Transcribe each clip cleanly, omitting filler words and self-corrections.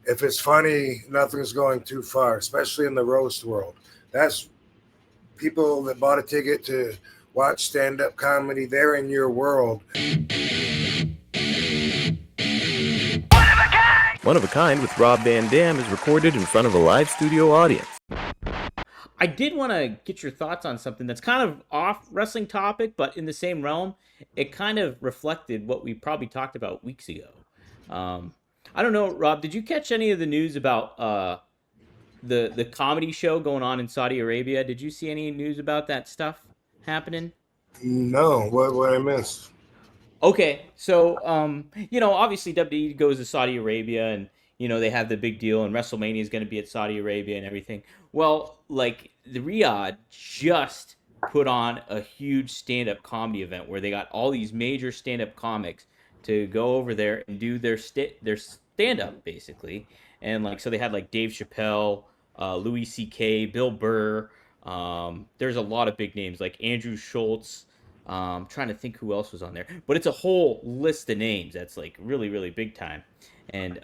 if it's funny, nothing's going too far, especially in the roast world. That's people that bought a ticket to watch stand-up comedy. They're in your world. One of a Kind with Rob Van Dam is recorded in front of a live studio audience. I did want to get your thoughts on something that's kind of off wrestling topic, but in the same realm. It kind of reflected what we probably talked about weeks ago. Um, I don't know, Rob. Did you catch any of the news about the comedy show going on in Saudi Arabia? Did you see any news about that stuff happening? No, what I missed? Okay, so obviously WWE goes to Saudi Arabia, and they have the big deal, and WrestleMania is going to be at Saudi Arabia and everything. Well, like the Riyadh just put on a huge stand-up comedy event where they got all these major stand-up comics to go over there and do their stand-up basically, and like so they had like Dave Chappelle, Louis C.K., Bill Burr. There's a lot of big names like Andrew Schultz. Trying to think who else was on there, but it's a whole list of names that's like really, really big time. And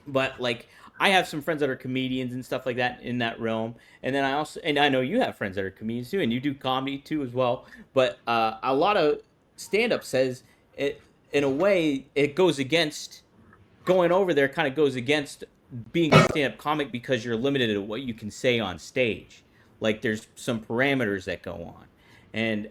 but like I have some friends that are comedians and stuff like that in that realm, and then I know you have friends that are comedians too, and you do comedy too as well. But a lot of stand up says it in a way it goes against going over there. Kind of goes against being a stand up comic because you're limited to what you can say on stage. Like there's some parameters that go on. And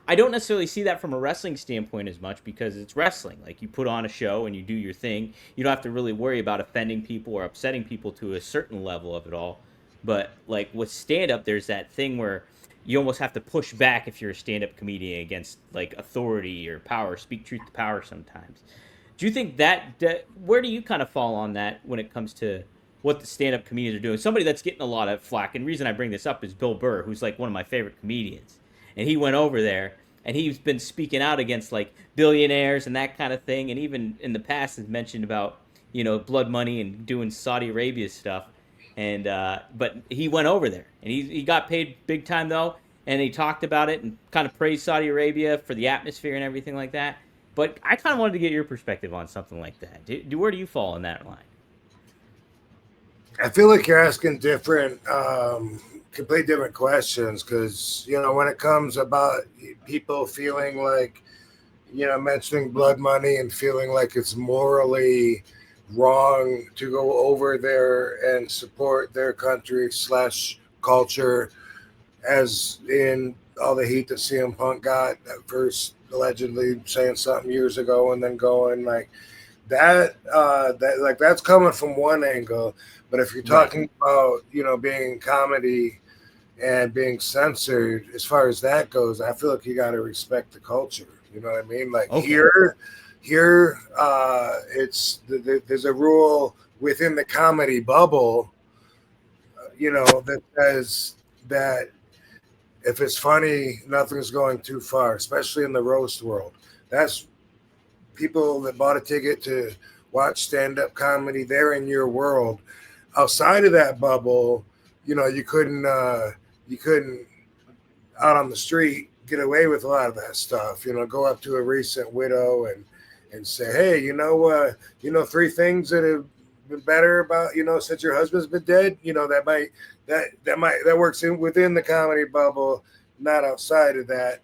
I don't necessarily see that from a wrestling standpoint as much because it's wrestling. Like you put on a show and you do your thing. You don't have to really worry about offending people or upsetting people to a certain level of it all. But like with stand up, there's that thing where you almost have to push back if you're a stand up comedian against like authority or power, speak truth to power sometimes. Do you think that where do you kind of fall on that when it comes to what the stand up comedians are doing? Somebody that's getting a lot of flack, and the reason I bring this up is Bill Burr, who's like one of my favorite comedians, and he went over there and he's been speaking out against like billionaires and that kind of thing, and even in the past has mentioned about blood money and doing Saudi Arabia stuff, and but he went over there and he got paid big time though, and he talked about it and kind of praised Saudi Arabia for the atmosphere and everything like that. But I kind of wanted to get your perspective on something like that. Where do you fall in that line? I feel like you're asking complete different questions because, when it comes about people feeling like, mentioning blood money and feeling like it's morally wrong to go over there and support their country / culture, as in all the heat that CM Punk got at first allegedly saying something years ago and then going like that, that's coming from one angle. But if you're talking about, being in comedy and being censored, as far as that goes, I feel like you got to respect the culture. You know what I mean? Like Okay. here, there's a rule within the comedy bubble, that says that if it's funny, nothing's going too far, especially in the roast world. That's people that bought a ticket to watch stand-up comedy. They're in your world. Outside of that bubble, you couldn't out on the street get away with a lot of that stuff. Go up to a recent widow and say, hey, three things that have been better about, since your husband's been dead. That works within the comedy bubble, not outside of that.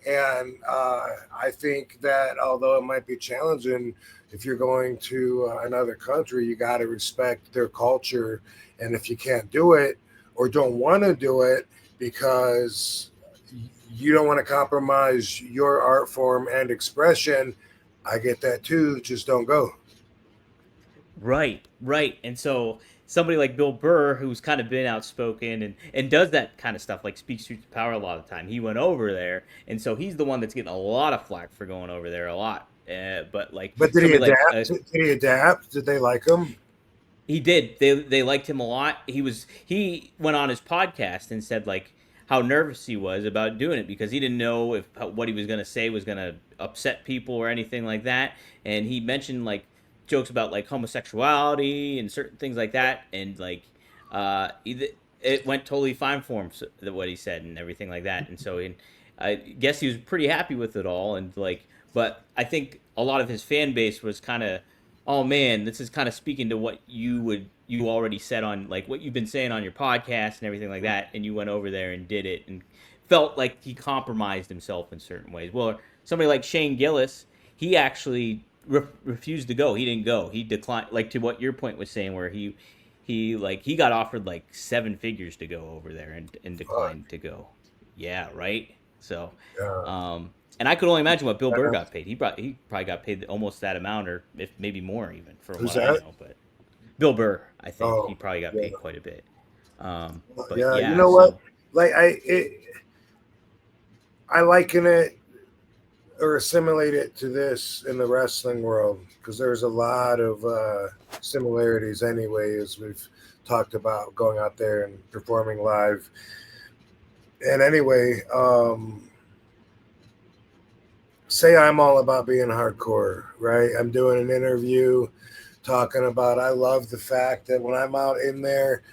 And I think that although it might be challenging, if you're going to another country, you got to respect their culture. And if you can't do it or don't want to do it because you don't want to compromise your art form and expression, I get that too. Just don't go. Right. And so somebody like Bill Burr, who's kind of been outspoken and does that kind of stuff, like speaks truth to power a lot of the time, he went over there, and so he's the one that's getting a lot of flack for going over there a lot. But did he adapt? Did he adapt? Did they like him? He did. They liked him a lot. He went on his podcast and said like how nervous he was about doing it because he didn't know if what he was going to say was going to upset people or anything like that. And he mentioned like jokes about like homosexuality and certain things like that, and like it went totally fine for him, so, what he said and everything like that. And so I guess he was pretty happy with it all, and like, but I think a lot of his fan base was kind of Oh man, this is kind of speaking to what you already said on like what you've been saying on your podcast and everything like that, and you went over there and did it and felt like he compromised himself in certain ways. Well, somebody like Shane Gillis, he actually refused to go. He didn't go. He declined. Like to what your point was saying, where he got offered like 7 figures to go over there and Fuck. declined to go. Yeah, right. So, Yeah. and I could only imagine what Bill Burr got paid. He probably got paid almost that amount, or if maybe more even, from Who's what I that? know. But Bill Burr, I think he Oh, probably got yeah. paid quite a bit. But Yeah. You yeah, know what? so Like I liken it or assimilate it to this in the wrestling world because there's a lot of similarities anyway, as we've talked about going out there and performing live. And anyway, say I'm all about being hardcore, right? I'm doing an interview talking about I love the fact that when I'm out in there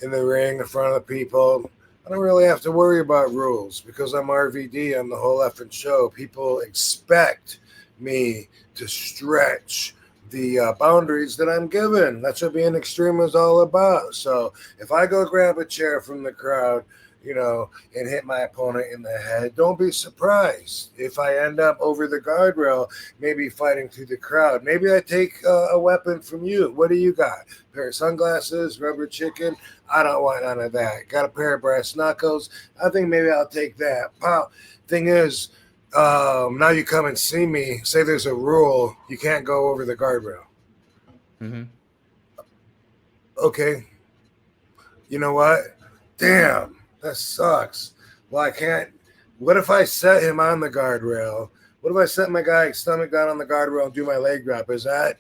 in the ring in front of people, I don't really have to worry about rules because I'm RVD on the whole effing show. People expect me to stretch the boundaries that I'm given. That's what being extreme is all about. So if I go grab a chair from the crowd, and hit my opponent in the head, don't be surprised if I end up over the guardrail, maybe fighting through the crowd. Maybe I take a weapon from you. What do you got? A pair of sunglasses, rubber chicken? I don't want none of that. Got a pair of brass knuckles? I think maybe I'll take that. Pow. Thing is, now you come and see me. Say there's a rule you can't go over the guardrail. mhm. Okay, you know what? Damn, that sucks. Well, I can't. What if I set him on the guardrail? What if I set my guy's stomach down on the guardrail and do my leg drop? Is that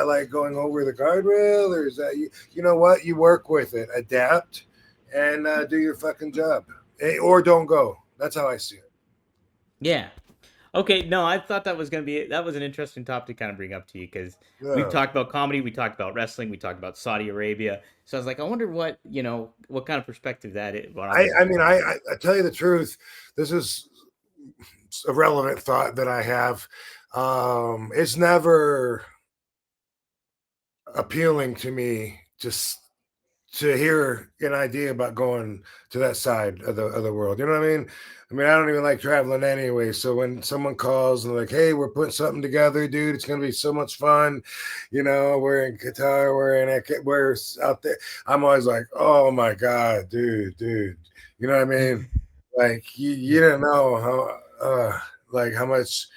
like going over the guardrail, or is that you know what? You work with it, adapt, and do your fucking job, or don't go. That's how I see it. Yeah. Okay, no, I thought that was an interesting topic to kind of bring up to you because we've Yeah. talked about comedy, we talked about wrestling, we talked about Saudi Arabia. So I was like, I wonder what kind of perspective that is, what I'm I bringing mean, to it. I tell you the truth. This is a relevant thought that I have. It's never appealing to me just to hear an idea about going to that side of the world. You know what I mean? I mean, I don't even like traveling anyway. So when someone calls and they're like, "Hey, we're putting something together, dude. It's gonna be so much fun." We're in Qatar, we're out there. I'm always like, "Oh my god, dude." You know what I mean? Like you don't know how much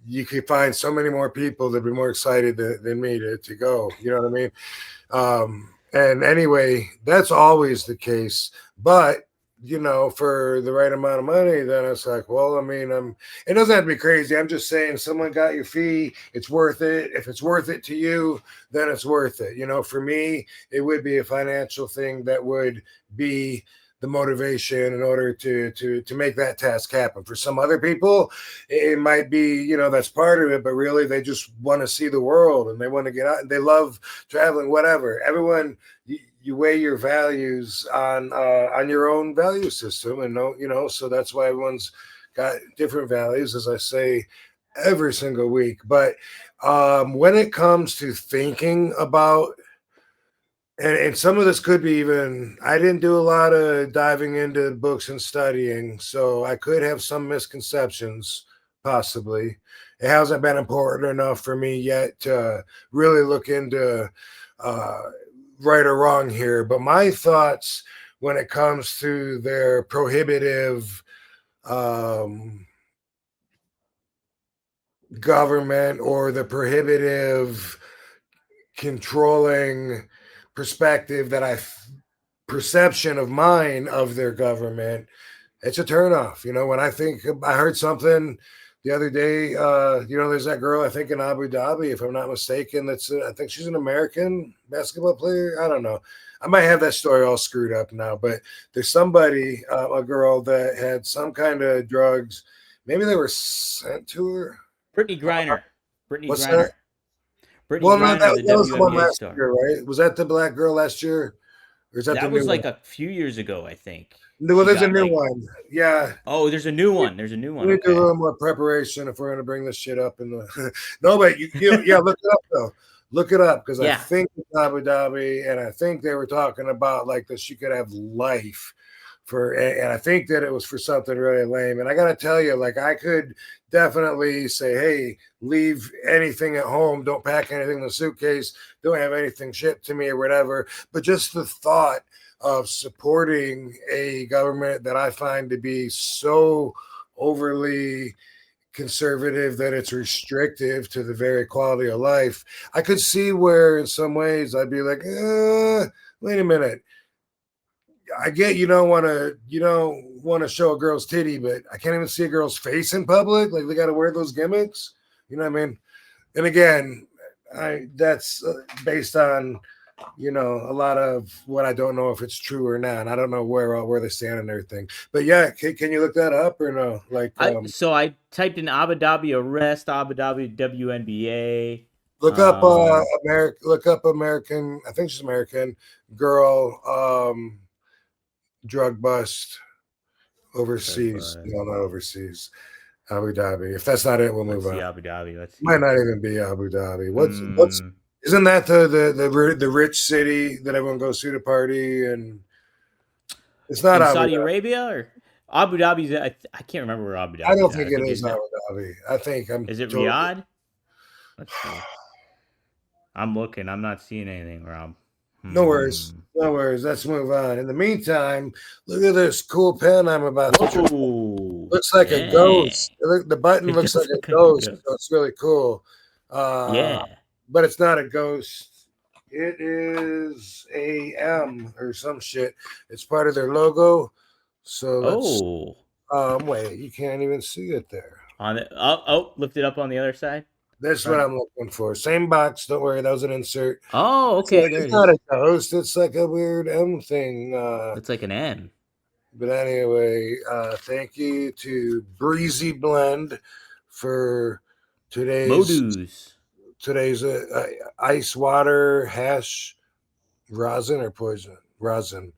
you could find so many more people that'd be more excited than me to go. You know what I mean? And anyway, that's always the case. But for the right amount of money, then it's like, well, I mean, it doesn't have to be crazy. I'm just saying, someone got your fee, it's worth it. If it's worth it to you, then it's worth it. For me, it would be a financial thing that would be the motivation in order to make that task happen. For some other people, it might be, that's part of it, but really they just want to see the world and they want to get out and they love traveling, whatever. Everyone, you weigh your values on your own value system, and so that's why everyone's got different values, as I say every single week. But when it comes to thinking about, and some of this could be even, I didn't do a lot of diving into books and studying, so I could have some misconceptions, possibly. It hasn't been important enough for me yet to really look into uh, right or wrong here. But my thoughts when it comes to their prohibitive um, government or the prohibitive controlling perspective that perception of mine of their government, it's a turnoff. When I heard something the other day, there's that girl, I think in Abu Dhabi, if I'm not mistaken, I think she's an American basketball player. I don't know. I might have that story all screwed up now, but there's somebody, a girl that had some kind of drugs. Maybe they were sent to her. Brittany Griner. Brittany What's that? Griner. Brittany Well, no, Griner, that the was the one WNBA last star. year, right? Was that the black girl last year? Or is that the That new was one? like a few years ago, I think. Well, She there's a got new like, one. Yeah. oh, there's a new one. There's a new We one. need to do a Okay. little more preparation if we're going to bring this shit up in the. No, but yeah, look it up though. Look it up because I Yeah. think it's Abu Dhabi, and I think they were talking about like that she could have life for, and I think that it was for something really lame. And I got to tell you, like I could definitely say, hey, leave anything at home, don't pack anything in the suitcase, don't have anything shipped to me or whatever. But just the thought of supporting a government that I find to be so overly conservative that it's restrictive to the very quality of life. I could see where in some ways I'd be like, wait a minute. I get you don't want to show a girl's titty, but I can't even see a girl's face in public. Like they got to wear those gimmicks. You know what I mean? And again, that's based on a lot of what I don't know if it's true or not. And I don't know where they stand and everything. But yeah, can you look that up or no? Like, So I typed in Abu Dhabi arrest, Abu Dhabi WNBA. look up American. I think she's American girl. Drug bust overseas. No, not overseas. Abu Dhabi. If that's not it, we'll move on. Abu Dhabi. Let's see. Might not even be Abu Dhabi. What's isn't that the rich city that everyone goes to party and it's not Abu Saudi Dhabi. Arabia or Abu Dhabi's? I can't remember where Abu Dhabi. I don't think it is Abu Dhabi. I think Is it Riyadh? Let's see. I'm looking. I'm not seeing anything, Rob. No worries. No worries. Let's move on. In the meantime, look at this cool pen I'm about to try. Looks like a ghost. The button looks like a ghost. So it's really cool. Yeah. But it's not a ghost. It is a M or some shit. It's part of their logo. So let's wait, you can't even see it there. On it. Lift it up on the other side. That's what I'm looking for. Same box. Don't worry, that was an insert. Oh, okay. It's not a ghost. It's like a weird M thing. It's like an M. But anyway, thank you to Breezy Blend for today's ice water hash rosin or poison rosin.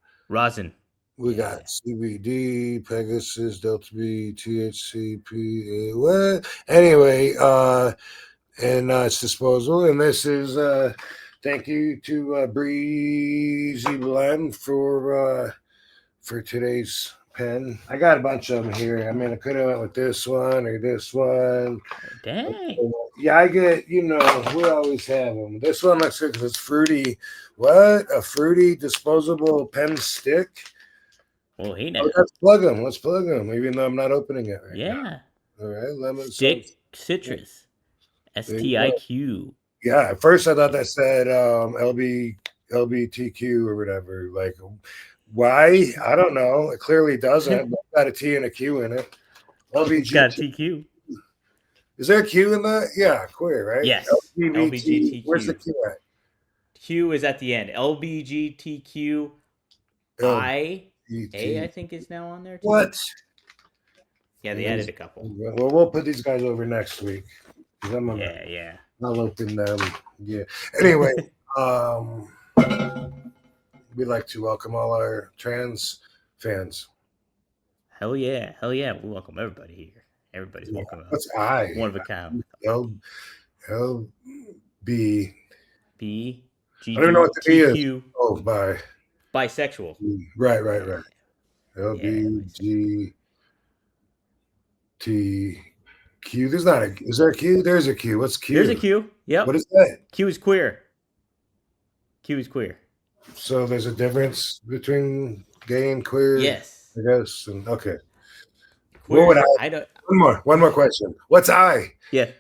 We got CBD, Pegasus, Delta B, THC, PA. What? Anyway, and it's disposal. And this is thank you to Breezy Blend for today's pen. I got a bunch of them here. I mean, I could have went with this one or this one. Dang. Yeah, I get, we always have them. This one looks good because it's fruity. What? A fruity disposable pen stick? Well, hey now. Let's plug them, even though I'm not opening it right now. Yeah. All right, lemon stick citrus. STIQ. Yeah, at first I thought that said LBTQ or whatever. Like, why? I don't know. It clearly doesn't. But it's got a T and a Q in it. It's got a TQ. Is there a Q in that? Yeah, queer, right? Yes. LBGTQ. Where's the Q at? Q is at the end. LBGTQ. I think is now on there too. What? Yeah, they added a couple. Well, we'll put these guys over next week. Yeah. I'll open them. Yeah. Anyway, we'd like to welcome all our trans fans. Hell yeah. We welcome everybody here. Everybody's welcome. What's I? One of a kind. L B G. I don't know what the B is. Oh, bisexual. Right. L B G T Q. Is there a Q? There's a Q. What's Q? There's a Q. Yep. What is that? Q is queer. So there's a difference between gay and queer. Yes. I guess. And okay. Queer, what would I don't. One more question. What's I? Yeah.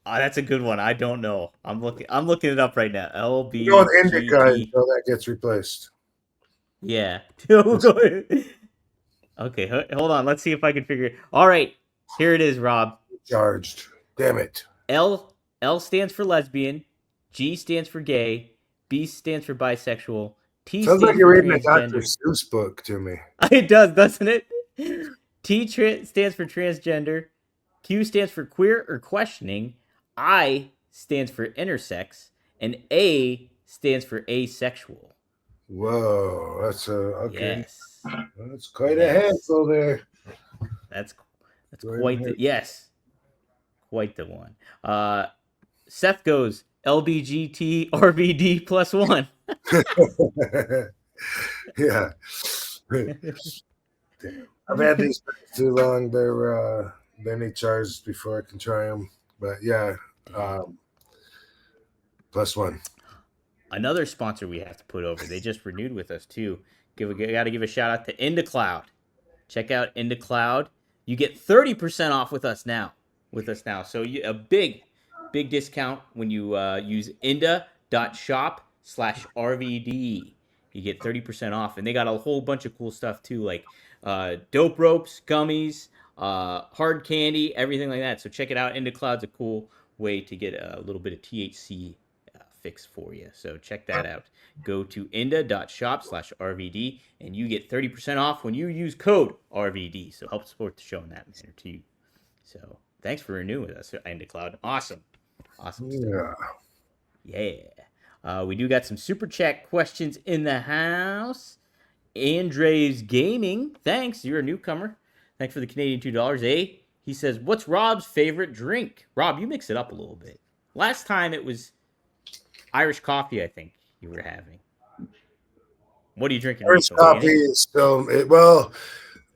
That's a good one. I don't know. I'm looking it up right now. LB. Go with indica until that gets replaced. Yeah. Okay. Hold on. Let's see if I can figure it. All right. Here it is, Rob. Charged. Damn it. L stands for lesbian. G stands for gay. B stands for bisexual. T sounds stands like you're for reading a Dr. Seuss book to me. It does, doesn't it? T stands for transgender. Q stands for queer or questioning. I stands for intersex. And A stands for asexual. Whoa, that's okay. Yes. That's quite a handful there. That's quite the quite the one. Seth goes, LBGT RVD +1. Yeah. I've had these for too long. They need charges before I can try them. But yeah, +1. Another sponsor we have to put over. They just renewed with us too. Got to give a shout out to IndaCloud. Check out IndaCloud. You get 30% off with us now. So a big discount when you use inda.shop/RVD. You get 30% off, and they got a whole bunch of cool stuff too, like dope ropes, gummies, hard candy, everything like that. So check it out. IndaCloud's a cool way to get a little bit of THC fix for you. So check that out. Go to inda.shop/RVD and you get 30% off when you use code RVD. So help support the show in that manner too. So thanks for renewing with us, IndaCloud. Awesome stuff. Yeah. We do got some super chat questions in the house. Andres Gaming, thanks. You're a newcomer. Thanks for the Canadian $2. He says, "What's Rob's favorite drink?" Rob, you mix it up a little bit. Last time it was Irish coffee, I think you were having. What are you drinking? Irish coffee is still well.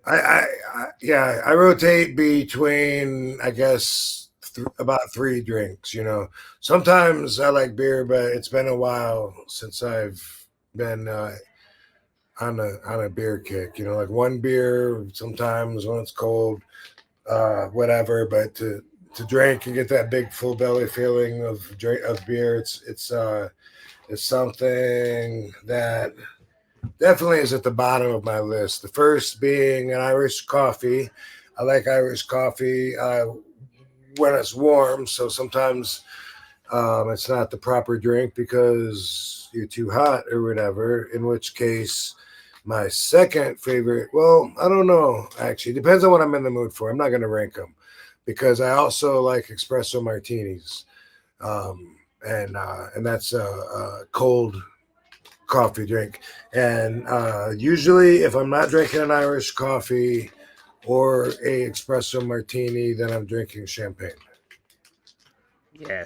I rotate between, I guess, about 3 drinks. Sometimes I like beer, but it's been a while since I've been on a beer kick. Like one beer sometimes when it's cold, whatever. But to drink and get that big full belly feeling of beer, it's something that definitely is at the bottom of my list. The first being an Irish coffee. I like Irish coffee when it's warm, so sometimes it's not the proper drink because you're too hot or whatever, in which case my second favorite, well, I don't know, actually. Depends on what I'm in the mood for. I'm not going to rank them because I also like espresso martinis. And that's a cold coffee drink. And usually if I'm not drinking an Irish coffee or a espresso martini, then I'm drinking champagne. Yes,